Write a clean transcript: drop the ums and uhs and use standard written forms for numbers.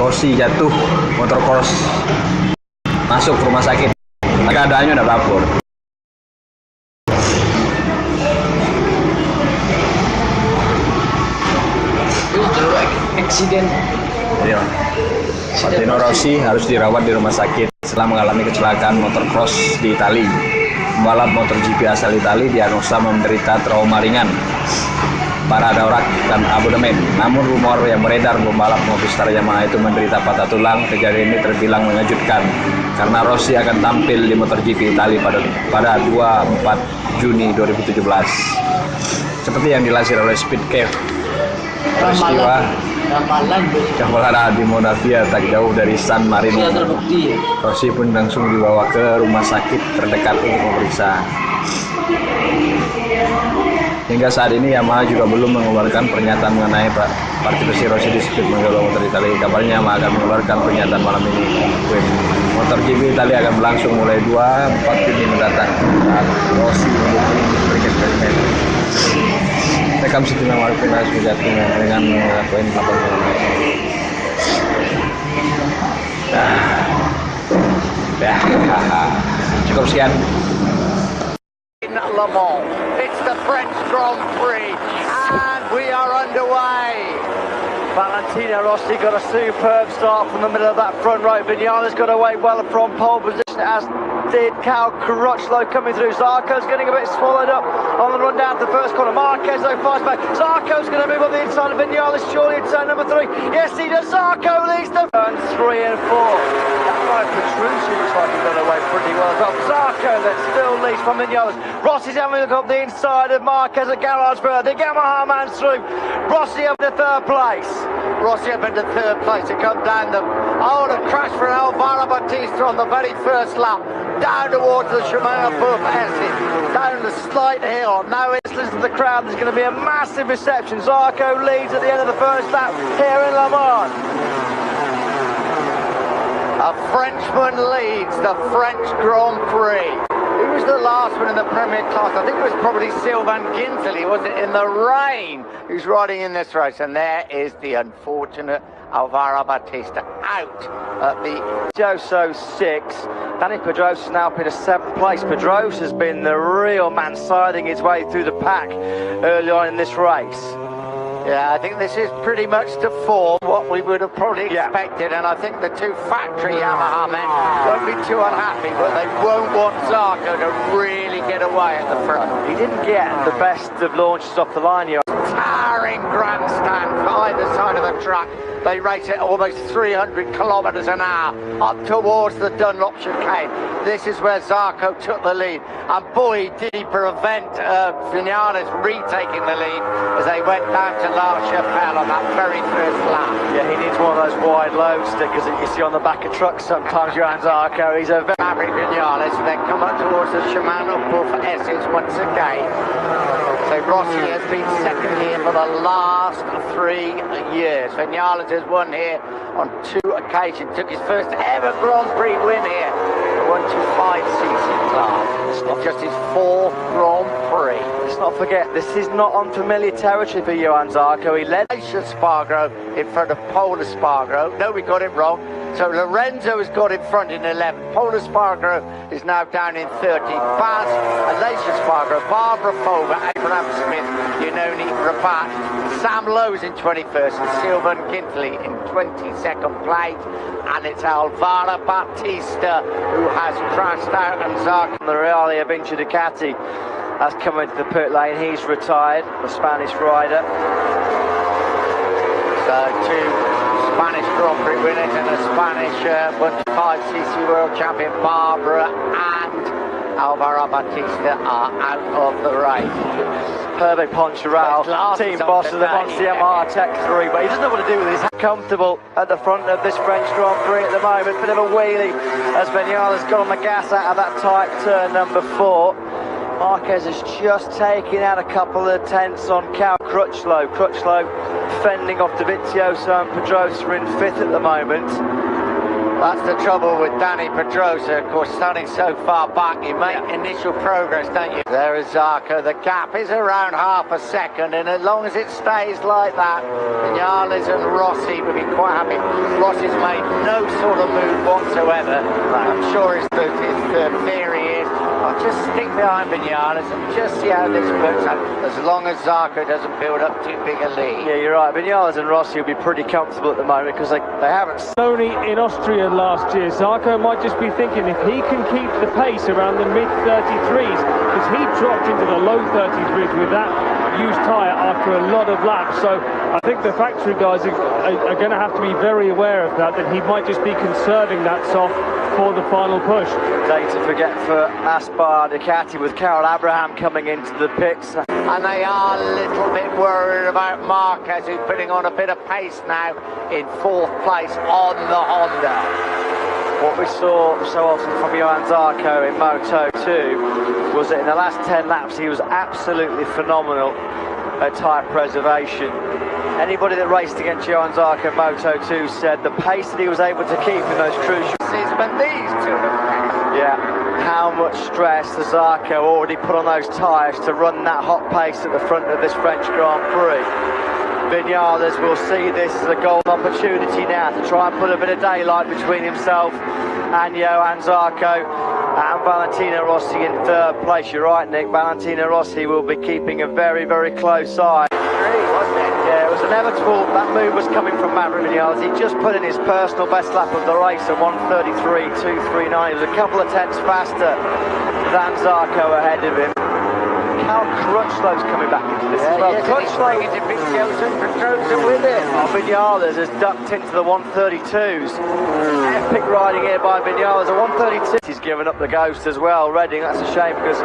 Rossi jatuh, motor cross masuk ke rumah sakit. Keadaannya udah lapor. Accident. Iya. Valentino Rossi harus dirawat di rumah sakit setelah mengalami kecelakaan motor cross di Italia. Pembalap motor GP asal Italia diagnosa menderita trauma ringan, paradaorak dan abdomen. Namun rumor yang beredar pembalap Movistar Yamaha itu menderita patah tulang. Kejadian ini terbilang mengejutkan karena Rossi akan tampil di MotoGP Italia pada 24 Juni 2017. Seperti yang dilansir oleh Speedcave, peristiwa di Monavia tak jauh dari San Marino. Rossi pun langsung dibawa ke rumah sakit terdekat untuk memeriksa. Hingga saat ini Yamaha juga belum mengeluarkan pernyataan mengenai partisipasi Rossi di sirkuit Mandalika Motor Italia. Kabarnya Yamaha akan mengeluarkan pernyataan malam ini. MotoGP Italia akan berlangsung mulai 24 Juni mendatang saat Rossi bereksperimen. Rekam sejumlah waktu sejatinya dengan poin 8 km. Cukup sekian. Le Mans. It's the French Grand Prix and we are underway. Valentino Rossi got a superb start from the middle of that front row. Vignales got away well from pole position, as did Cal Crutchlow coming through. Zarco's getting a bit swallowed up on the run down to the first corner. Marquez though fast back. Zarco's going to move on the inside of Vignales, surely in turn number 3. Yes, he does. Zarco leads the turns 3 and 4. That right Petrucci looks like he got away pretty well as well. Zarco that still leads from Vignales. Rossi's having a look up the inside of Marquez at Garageberg. The Yamaha man's through. Rossi up to 3rd place. Rossi up into 3rd place to come down the... Oh, the crash for Alvaro Bautista on the very first lap. Down towards the Shimano above Essin. Down the slight hill. Now it's listen to the crowd. There's going to be a massive reception. Zarco leads at the end of the first lap here in Le Mans. A Frenchman leads the French Grand Prix. Who was the last one in the Premier class? I think it was probably Sylvain Guintoli, was it, in the rain, who's riding in this race. And there is the unfortunate Alvaro Bautista out at the Joso 6. Danny Pedrosa now up in a 7th place. Pedrosa has been the real man siding his way through the pack early on in this race. Yeah, I think this is pretty much to form what we would have probably expected, and I think the two factory Yamaha men won't be too unhappy, but they won't want Zarco to really get away at the front. He didn't get the best of launches off the line here. Towering grandstand either side of the track. They race at almost 300 kilometres an hour up towards the Dunlop chicane. This is where Zarco took the lead, and boy did he prevent Vignales retaking the lead as they went down to La Chapelle on that very first lap. Yeah, he needs one of those wide load stickers that you see on the back of trucks sometimes, Johan Zarco. He's a very Maverick Vignales, and then come up towards the Shimano above Essex once again. So Rossi has been second here for the last 3 years. Vignales has won here on 2 occasions. Took his first ever Grand Prix win here. The 125cc class. It's just his 4th Grand Prix. Let's not forget, this is not unfamiliar territory for Johan Zarco. He led Spargro in front of Polar Spargro. No, we got it wrong. So Lorenzo has got in front in 11th. Polar Spargro is now down in 13th. Baz, Alicia Spargro, Barbara Fova, Abraham Smith, Yononi Rabat, Sam Lowe's in 21st, and Sylvain Guintoli in 22nd place. And it's Alvaro Bautista who has crashed out, and Zarco. The Reale Vinci Ducati has come into the pit lane. He's retired, the Spanish rider. So 2 Spanish Grand Prix winners and a Spanish 125cc World Champion Barbara and Alvaro Bautista are out of the race. Hervé Poncharal, team boss of the Monster Yamaha Tech 3, but he doesn't know what to do with this. Comfortable at the front of this French Grand Prix at the moment. Bit of a wheelie as Vignales got on the gas out of that tight turn number 4. Marquez has just taken out a couple of tenths on Cal Crutchlow. Crutchlow fending off Dovizioso and Pedrosa in 5th at the moment. That's the trouble with Danny Pedrosa, of course, standing so far back. You make initial progress, don't you? There is Zarco. The gap is around half a second, and as long as it stays like that, Vinales and Rossi will be quite happy. Rossi's made no sort of move whatsoever. I'm sure his theory is, I'll just stick behind Vinales and just see how this works out, as long as Zarco doesn't build up too big a lead. Yeah, you're right. Vinales and Rossi will be pretty comfortable at the moment because they haven't. Only in Austria last year, Zarco might just be thinking if he can keep the pace around the mid-33s, because he dropped into the low 33s with that used tyre after a lot of laps. So I think the factory guys are going to have to be very aware of that he might just be conserving that soft for the final push. Day to forget for Aspar Ducati with Carol Abraham coming into the pits. And they are a little bit worried about Marquez, who's putting on a bit of pace now in 4th place on the Honda. What we saw so often from Johan Zarco in Moto2 was that in the last 10 laps he was absolutely phenomenal at tyre preservation. Anybody that raced against Johan Zarco in Moto2 said the pace that he was able to keep in those crucial... Yeah, how much stress the Zarco already put on those tyres to run that hot pace at the front of this French Grand Prix. Vinales will see this as a golden opportunity now to try and put a bit of daylight between himself and Johan Zarco and Valentino Rossi in 3rd place. You're right, Nick, Valentino Rossi will be keeping a very, very close eye. Wasn't it? Yeah, it was inevitable. That move was coming from Maverick Vinales. He just put in his personal best lap of the race at 1:33.239. He was a couple of tenths faster than Zarco ahead of him. How Crutchlow's coming back into this as well. Yes, Crutchlow is a big Pedrosa with it. Vinales has ducked into the 132s. Epic riding here by Vinales. A 132. He's given up the ghost as well. Redding, that's a shame because